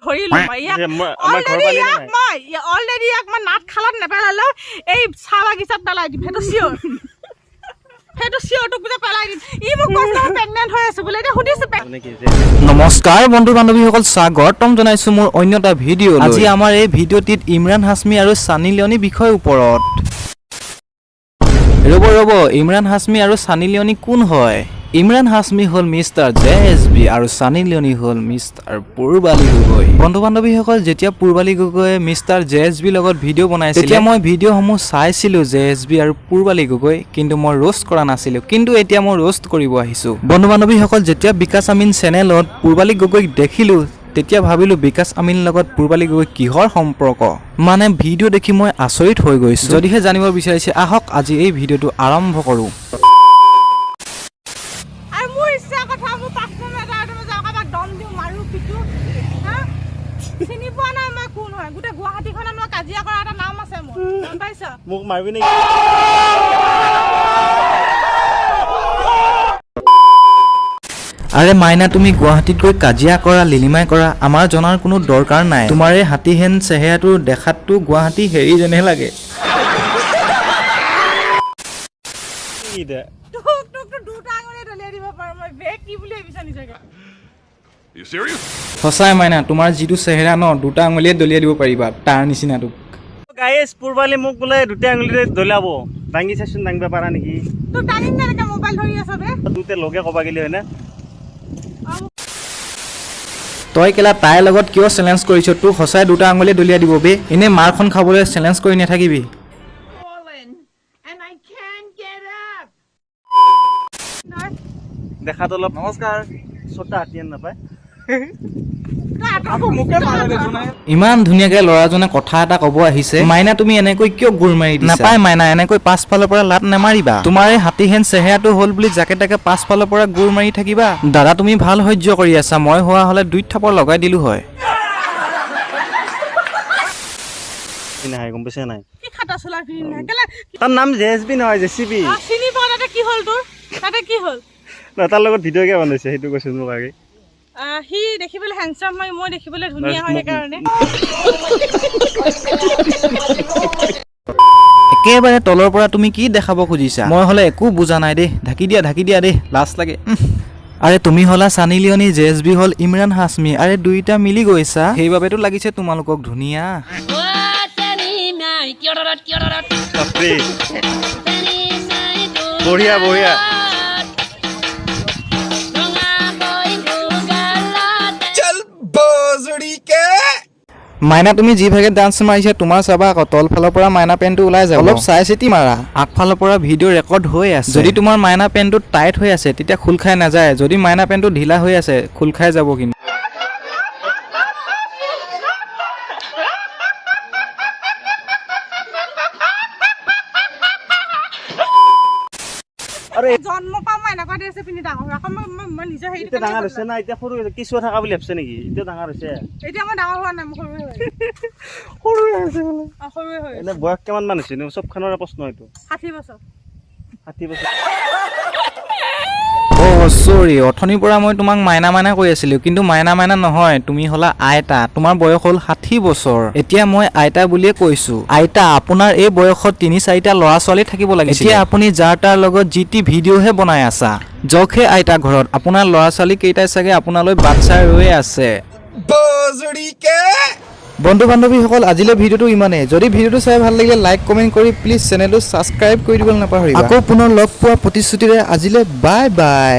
ধৰি লম অলৰেডি ইয়াক মই নাট খালত নেপেলালেও এই চাহ বাগিচাত পেলাই দিম সেইটো চিয়ৰ তোক বুজা পেলাই দিম ই মোক কৈছে প্ৰেগনেন্ট হৈ আছে বোলে এতিয়া সুধিছে নমস্কাৰ বন্ধু বান্ধৱীসকল স্বাগতম জনাইছো মোৰ অন্য এটা ভিডিঅ আজি আমাৰ এই ভিডিঅ'টিত ইমৰান হাছমি আৰু সানি লিঅনি বিষয়ৰ ওপৰত ৰব ইমৰান হাছমি আৰু সানি লিঅনি কোন হয় ইমৰান হাছমি হল মিষ্টাৰ জেএছবি আৰু সানি লিঅনি হল মিষ্টাৰ পূৰ্বালী গগৈ বন্ধু বান্ধৱীসকল যেতিয়া পূৰ্বালী গগৈয়ে মিষ্টাৰ জেএছবি লগত ভিডিঅ' বনাইছিল তেতিয়া মই ভিডিঅ'সমূহ চাইছিলো জেএছবি আৰু পূৰ্বালী গগৈ কিন্তু মই ৰোষ্ট কৰা নাছিলো কিন্তু এতিয়া মই ৰোষ্ট কৰিব আহিছো বন্ধু বান্ধৱীসকল যেতিয়া বিকাশ আমিন চেনেলত পূৰ্বালী গগৈক দেখিলো তেতিয়া ভাবিলো বিকাশ আমিন লগত পূৰ্বালী গগৈ কিহৰ সম্পৰ্ক মানে ভিডিঅ' দেখি মই আচৰিত হৈ গৈছো যদিহে জানিব বিচাৰিছে আহক আজি এই ভিডিঅ'টো আৰম্ভ কৰো মোক মাৰিবি নেকি আৰে মাইনা তুমি গুৱাহাটীত গৈ কাজিয়া কৰা লিলিমাই কৰা আমাৰ জনাৰ কোনো দৰকাৰ নাই তোমাৰ এই হাতীহেন চেহেৰাটো দেখাতটো গুৱাহাটী হেৰি যেনে লাগে সঁচাই মাইনা তোমাৰ যিটো চেহেৰা ন দুটা আঙুলিয়ে দলিয়াই দিব পাৰিবা তাৰ নিচিনাটো গাইছ পূৰ্বালী মোক বোলে দুটা আঙুলিৰে দলিয়াব দাঙি চাচোন দাঙিব পাৰা নেকি দুটা লগে ক'বা গেলি হয় না তই কেলা তাইৰ লগত কিয় চেলেঞ্জ কৰিছ তোক সঁচাই দুটা আঙুলিয়ে দলিয়াই দিব বে এনে মাৰখন খাবলৈ চেলেঞ্জ কৰি নাথাকিবি দেখাত অলপ নমস্কাৰ ছটা হাতী নাপায় ইমান ধুনীয়াকে ল'ৰাজনে কথা এটা ক'ব আহিছে মাইনা তুমি এনেকৈ কিয় গোৰ মাৰি দিছা নাপায় মাইনা এনেকৈ পাছফালৰ পৰা লাট নেমাৰিবা তোমাৰ এই হাতীহেন চেহেৰাটো হ'ল বুলি যাকে তাকে পাছফালৰ পৰা গোৰ মাৰি থাকিবা দাদা তুমি ভাল সহ্য কৰি আছা মই হোৱা হ'লে দুই থাপৰ লগাই দিলো হয় নাই গম পাইছে নাই তাৰ নাম জেএছবি নহয় জেচিবি তাৰ লগত ভিডিঅ' কিয় বনাইছে সেইটো কৈছো মোক আগে হি দেখিবলৈ হ্যান্ডসাম হয় মই দেখিবলৈ ধুনীয়া হয় সেইকাৰণে একেবাৰে তলৰ পৰা তুমি কি দেখাব খুজিছা মই হলে একো বুজা নাই দেই ঢাকি দিয়া দেই লাজ লাগে আৰে তুমি হলা সানি লিঅনি জেএছবি হল ইমৰান হাছমি আৰে দুইটা মিলি গৈছা সেইবাবেতো লাগিছে তোমালোকক ধুনীয়া বঢ়িয়া বঢ়িয়া মাইনা তুমি যি ভাগে ডান্স মাৰিছা তোমাৰ চাবা আকৌ তলফালৰ পৰা মাইনা পেণ্টটো ওলাই যাব অলপ চাই চিতি মাৰা আগফালৰ পৰা ভিডিঅ' ৰেকৰ্ড হৈ আছে যদি তোমাৰ মাইনা পেণ্টটো টাইট হৈ আছে তেতিয়া খোল খাই নাযায় যদি মাইনা পেণ্টটো ঢিলা হৈ আছে খোল খাই যাব কিন্তু জন্ম পাম এনেকুৱা ড্ৰেছ পিন্ধি ডাঙৰ মই নিজৰ হেৰি এতিয়া ডাঙৰ হৈছে না এতিয়া সৰু কিছু থকা বুলি ভাবছে নেকি এতিয়া ডাঙৰ হৈছে এতিয়া মই ডাঙৰ হোৱা নাই মই সৰুৱে হৈছে এনে বয়স কিমান মান হৈছে চবখনৰে প্ৰশ্ন এইটো 60 বছৰ চৰি অথনিৰ পৰা মই তোমাক মাইনা কৈ আছিলো কিন্তু মাইনা নহয় তুমি হলা আইতা তোমাৰ বয়স হ'ল 60 বছৰ এতিয়া মই আইতা বুলিয়ে কৈছো আইতা আপোনাৰ এই বয়সত 3-4টা ল'ৰা ছোৱালী থাকিব লাগিছিল এতিয়া আপুনি যাৰ তাৰ লগত জিটি ভিডিঅ'হে বনাই আছা জখে আইতা ঘৰত আপোনাৰ ল'ৰা ছোৱালী কেইটাই চাগে আপোনালৈ বাচ্চা ৰৈ আছে বন্ধু বান্ধৱীসকল আজিলৈ ভিডিঅ'টো ইমানেই যদি ভিডিঅ'টো চাই ভাল লাগিলে লাইক কমেণ্ট কৰি প্লিজ চেনেলটো ছাবস্ক্ৰাইব কৰি দিবলৈ নাপাহৰিবা আকৌ পুনৰ লগ পোৱা প্ৰতিশ্ৰুতিৰে আজিলৈ বাই